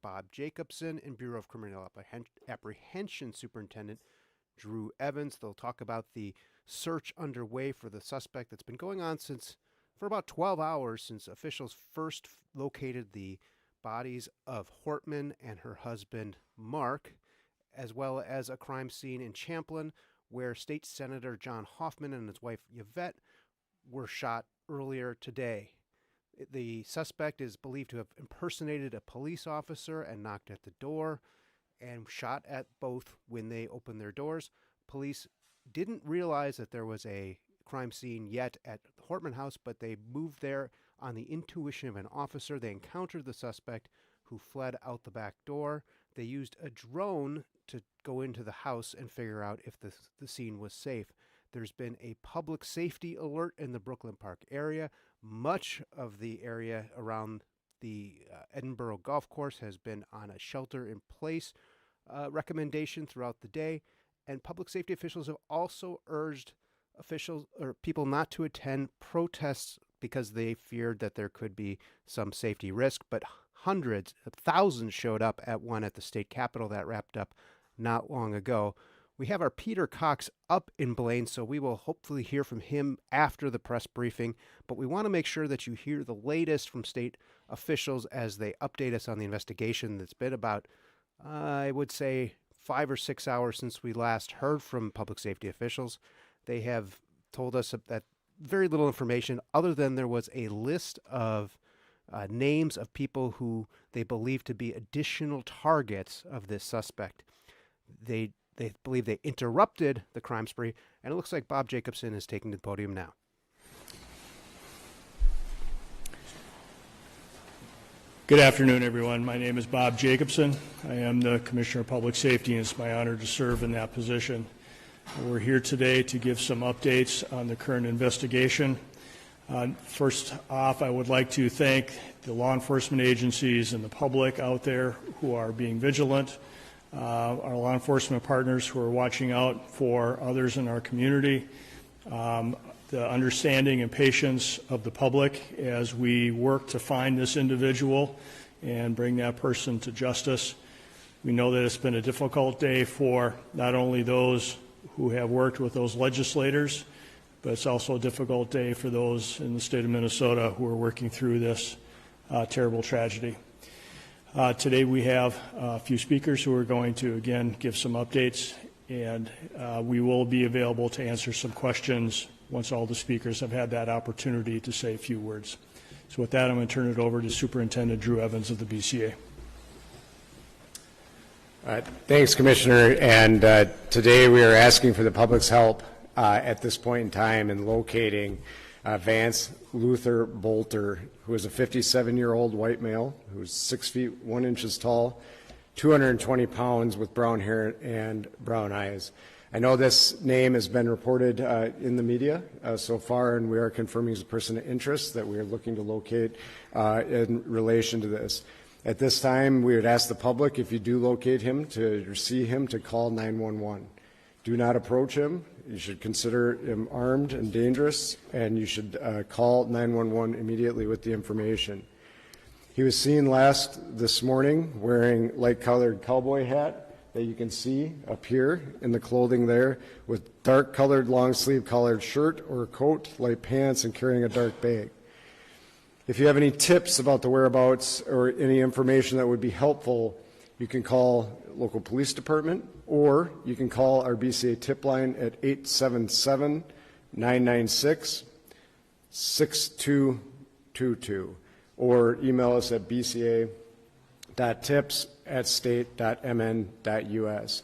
Bob Jacobson and Bureau of Criminal Apprehension Superintendent Drew Evans. They'll talk about the search underway for the suspect that's been going on for about 12 hours since officials first located the bodies of Hortman and her husband, Mark, as well as a crime scene in Champlin where State Senator John Hoffman and his wife Yvette were shot earlier today. The suspect is believed to have impersonated a police officer and knocked at the door and shot at both when they opened their doors. Police didn't realize that there was a crime scene yet at the Hortman house, but they moved there on the intuition of an officer. They encountered the suspect who fled out the back door. They used a drone to go into the house and figure out if the scene was safe. There's been a public safety alert in the Brooklyn Park area. Much of the area around the Edinburgh Golf Course has been on a shelter-in-place recommendation throughout the day. And public safety officials have also urged people not to attend protests because they feared that there could be some safety risk. But hundreds of thousands showed up at one at the state capitol that wrapped up not long ago. We have our Peter Cox up in Blaine, so we will hopefully hear from him after the press briefing. But we want to make sure that you hear the latest from state officials as they update us on the investigation that's been about, I would say, 5 or 6 hours since we last heard from public safety officials. They have told us that very little information other than there was a list of names of people who they believe to be additional targets of this suspect. They believe they interrupted the crime spree, and it looks like Bob Jacobson is taking the podium now. Good afternoon, everyone. My name is Bob Jacobson. I am the Commissioner of Public Safety, and it's my honor to serve in that position. We're here today to give some updates on the current investigation. First off, I would like to thank the law enforcement agencies and the public out there who are being vigilant, our law enforcement partners who are watching out for others in our community, the understanding and patience of the public as we work to find this individual and bring that person to justice. We know that it's been a difficult day for not only those who have worked with those legislators, but it's also a difficult day for those in the state of Minnesota who are working through this terrible tragedy. Today we have a few speakers who are going to, again, give some updates, and we will be available to answer some questions once all the speakers have had that opportunity to say a few words. So with that, I'm going to turn it over to Superintendent Drew Evans of the BCA. Thanks, Commissioner. And today we are asking for the public's help at this point in time in locating Vance Luther Bolter, who is a 57-year-old white male who's 6 feet 1 inch tall, 220 pounds, with brown hair and brown eyes. I know this name has been reported in the media so far, and we are confirming as a person of interest that we are looking to locate in relation to this. At this time, we would ask the public, if you do locate him or see him, to call 911. Do not approach him. You should consider him armed and dangerous, and you should call 911 immediately with the information. He was seen this morning wearing light-colored cowboy hat that you can see up here in the clothing there, with dark-colored long-sleeve collared shirt or coat, light pants, and carrying a dark bag. If you have any tips about the whereabouts or any information that would be helpful, you can call local police department, or you can call our BCA tip line at 877-996-6222, or email us at bca.tips@state.mn.us.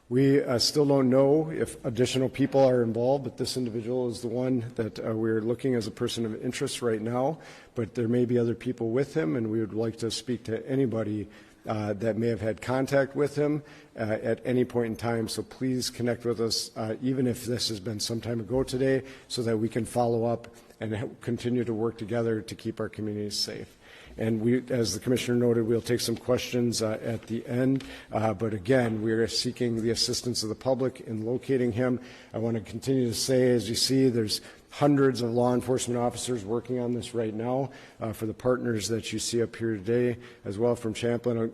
We still don't know if additional people are involved, but this individual is the one that we're looking as a person of interest right now, but there may be other people with him, and we would like to speak to anybody that may have had contact with him at any point in time. So please connect with us, even if this has been some time ago today, so that we can follow up and continue to work together to keep our communities safe. And we, as the Commissioner noted, we'll take some questions at the end. But again, we are seeking the assistance of the public in locating him. I want to continue to say, as you see, there's hundreds of law enforcement officers working on this right now for the partners that you see up here today, as well from Champlin,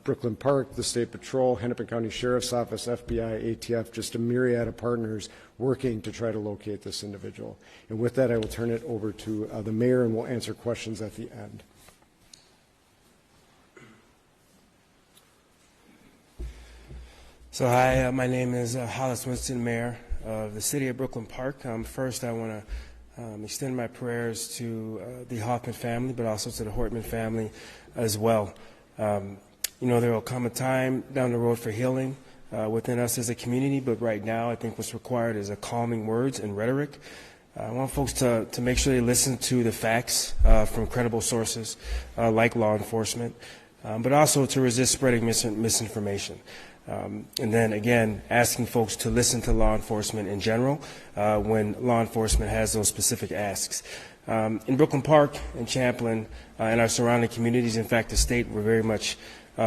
Brooklyn Park, the State Patrol, Hennepin County Sheriff's Office, FBI, ATF, just a myriad of partners working to try to locate this individual. And with that, I will turn it over to the mayor, and we'll answer questions at the end. So hi, my name is Hollis Winston, Mayor of the City of Brooklyn Park. First, I want to extend my prayers to the Hoffman family, but also to the Hortman family as well. You know, there will come a time down the road for healing within us as a community, but right now I think what's required is a calming words and rhetoric. I want folks to make sure they listen to the facts from credible sources like law enforcement, but also to resist spreading misinformation. And then again, asking folks to listen to law enforcement in general when law enforcement has those specific asks. In Brooklyn Park and Champlin and our surrounding communities, in fact, the state, we're very much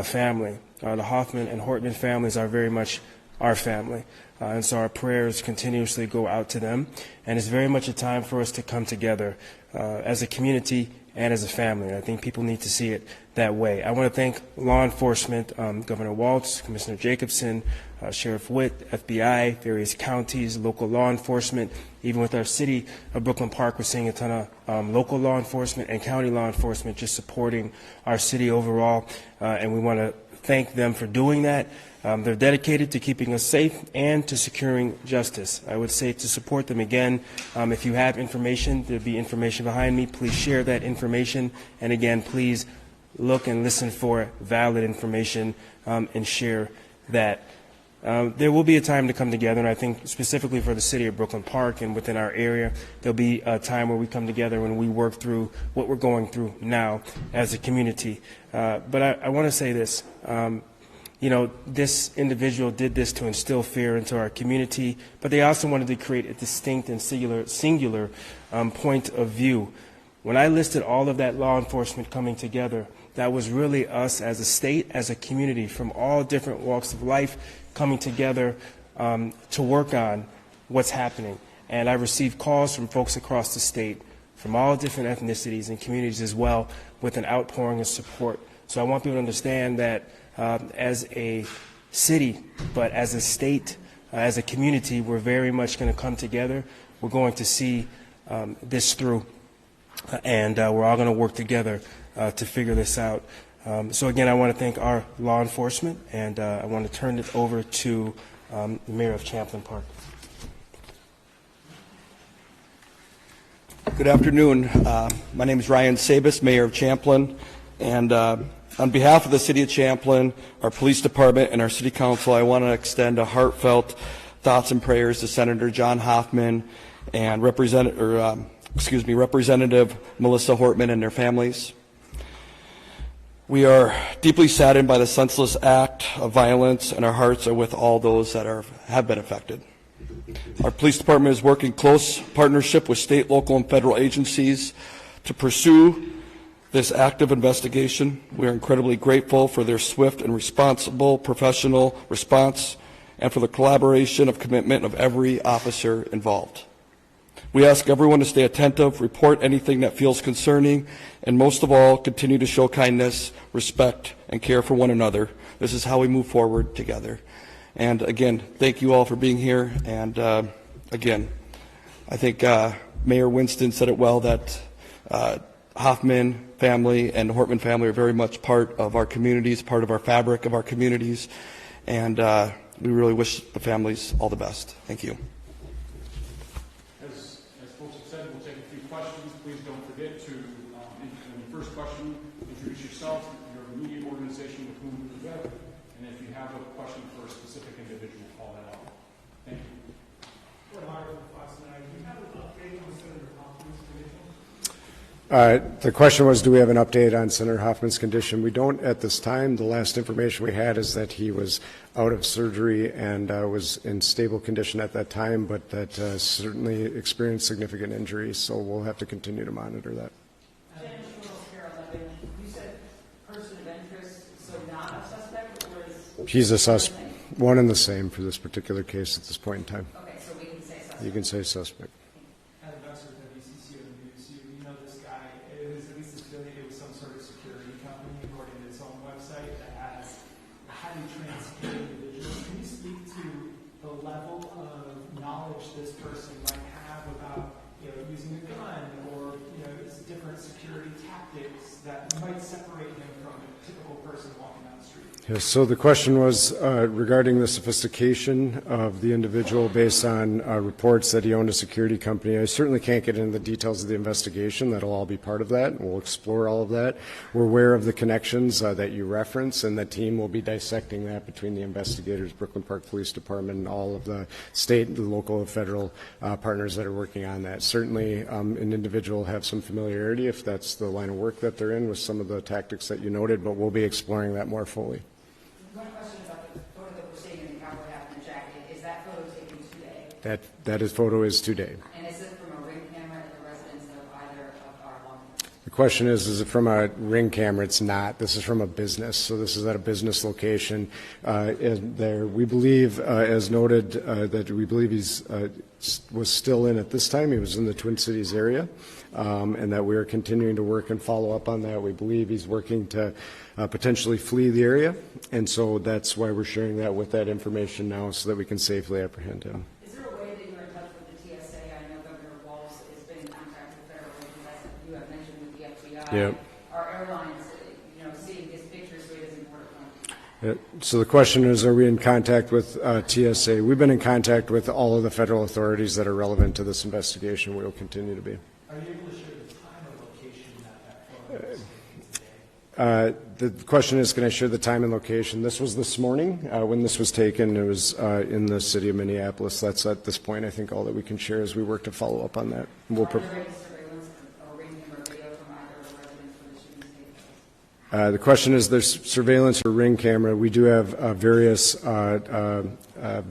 family. The Hoffman and Hortman families are very much our family. And so our prayers continuously go out to them. And it's very much a time for us to come together as a community and as a family. And I think people need to see it that way. I want to thank law enforcement, Governor Waltz, Commissioner Jacobson, Sheriff Witt, FBI, various counties, local law enforcement. Even with our city of Brooklyn Park, we're seeing a ton of local law enforcement and county law enforcement just supporting our city overall. And we want to thank them for doing that. They're dedicated to keeping us safe and to securing justice. I would say to support them again, if you have information, there'll be information behind me. Please share that information. And again, please look and listen for valid information and share that. There will be a time to come together, and I think specifically for the city of Brooklyn Park and within our area, there'll be a time where we come together when we work through what we're going through now as a community. But I want to say this. You know, this individual did this to instill fear into our community, but they also wanted to create a distinct and singular point of view. When I listed all of that law enforcement coming together, that was really us as a state, as a community, from all different walks of life coming together to work on what's happening. And I received calls from folks across the state, from all different ethnicities and communities as well, with an outpouring of support. So I want people to understand that as a city, but as a state, as a community, we're very much going to come together. We're going to see this through, and we're all going to work together to figure this out. So again, I want to thank our law enforcement, and I want to turn it over to the Mayor of Champlin Park. Good afternoon. My name is Ryan Sabis, Mayor of Champlin, and on behalf of the City of Champlin, our police department, and our City Council, I want to extend a heartfelt thoughts and prayers to Senator John Hoffman and Representative Melissa Hortman and their families. We are deeply saddened by the senseless act of violence, and our hearts are with all those that have been affected. Our police department is working close partnership with state, local, and federal agencies to pursue this active investigation. We are incredibly grateful for their swift and responsible professional response and for the collaboration of commitment of every officer involved. We ask everyone to stay attentive, report anything that feels concerning, and most of all, continue to show kindness, respect, and care for one another. This is how we move forward together. And again, thank you all for being here. And again, I think Mayor Winston said it well that Hoffman family and the Hortman family are very much part of our communities, part of our fabric of our communities, and we really wish the families all the best. Thank you. As folks have said, we'll take a few questions. Please don't forget to, in the first question, introduce yourself, your immediate organization with whom you're with, and if you have a question for a specific individual, call that out. Thank you. The question was, do we have an update on Senator Hoffman's condition? We don't at this time. The last information we had is that he was out of surgery and was in stable condition at that time, but that certainly experienced significant injuries, so we'll have to continue to monitor that. interest, so not a suspect, or is... He's a suspect, one and the same for this particular case at this point in time. Okay, so we can say suspect. You can say suspect. As investor at WCCO News, you know this guy is at least affiliated with some sort of security company, according to its own website, that has highly trained security individuals. Can you speak to the level of knowledge this person might have about, using a gun or, different security tactics that might separate him from a typical person walking down the street? Yes, so the question was regarding the sophistication of the individual based on reports that he owned a security company. I certainly can't get into the details of the investigation. That'll all be part of that. We'll explore all of that. We're aware of the connections that you reference, and the team will be dissecting that between the investigators, Brooklyn Park Police Department, and all of the state, the local, and federal partners that are working on that. Certainly, an individual will have some familiarity if that's the line of work that they're in with some of the tactics that you noted, but we'll be exploring that more fully. One question about the photo that we're seeing in the cowboy hat and the jacket. Is that photo taken today? That photo is today. And is it from a ring camera at the residence of either of our lawmakers? The question is it from a ring camera? It's not. This is from a business. So this is at a business location. We believe, as noted, that we believe he's was still in at this time. He was in the Twin Cities area, and that we are continuing to work and follow up on that. We believe he's working to potentially flee the area, and so that's why we're sharing that with that information now so that we can safely apprehend him. Is there a way that you're in touch with the TSA? I know Governor Walz has been in contact with federal agents, as you have mentioned with the FBI. Yep. Are airlines, seeing his picture so he doesn't report it? So the question is, are we in contact with TSA? We've been in contact with all of the federal authorities that are relevant to this investigation. We will continue to be. Are you able to share the time and location that photo is taken today? The question is, can I share the time and location? This was this morning when this was taken. It was in the city of Minneapolis. That's at this point, I think, all that we can share as we work to follow up on that. Are there any surveillance or ring camera video from either of the residents where the shooting takes place? The question is, there's surveillance or ring camera. We do have various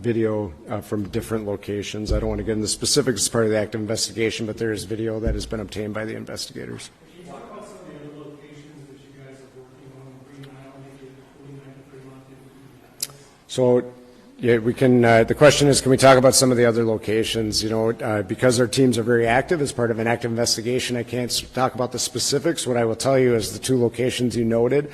video from different locations. I don't want to get into specifics as part of the active investigation, but there is video that has been obtained by the investigators. Can you talk about some of the other locations that you guys are working on, Green Isle, maybe including Fremont and Minneapolis? So, yeah, we can. The question is, can we talk about some of the other locations? Because our teams are very active as part of an active investigation, I can't talk about the specifics. What I will tell you is the two locations you noted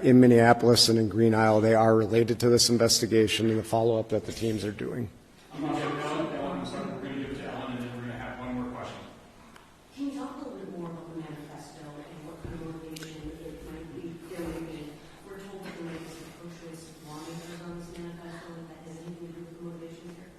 in Minneapolis and in Green Isle, they are related to this investigation and the follow-up that the teams are doing. I'm sorry, we're going to give it to Ellen, and then we're going to have one more question. Can you talk a little bit more about the manifesto and what kind of motivation it might be doing? And we're told that there might be some pro-choice lawmakers on this manifesto. That has anything to do with the motivation here?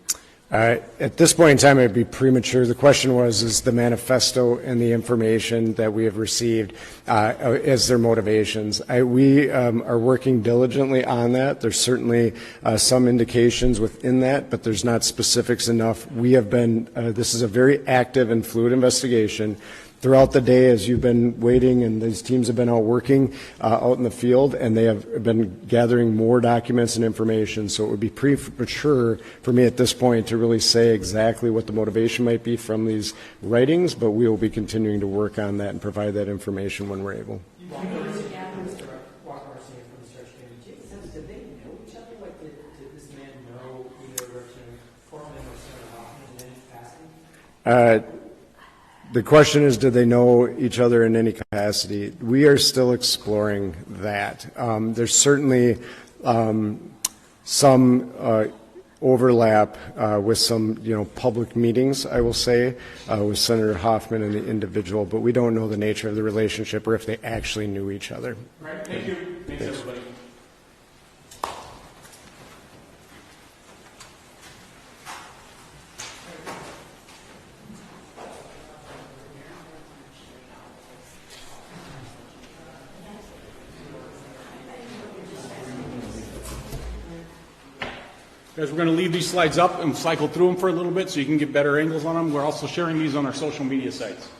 At this point in time, it would be premature. The question was, is the manifesto and the information that we have received as their motivations? We are working diligently on that. There's certainly some indications within that, but there's not specifics enough. We have been, this is a very active and fluid investigation. Throughout the day, as you've been waiting, and these teams have been out working out in the field, and they have been gathering more documents and information. So it would be premature for me at this point to really say exactly what the motivation might be from these writings, but we will be continuing to work on that and provide that information when we're able. You know, Mr. Walker was saying from the search committee, do you have a sense, did they know each other? Like, did this man know either Representative Foreman or Senator Hoffman in any capacity? The question is, do they know each other in any capacity? We are still exploring that. There's certainly some overlap with some, public meetings, I will say, with Senator Hoffman and the individual, but we don't know the nature of the relationship or if they actually knew each other. All right, thank you. Thanks, everybody. Guys, we're going to leave these slides up and cycle through them for a little bit so you can get better angles on them. We're also sharing these on our social media sites.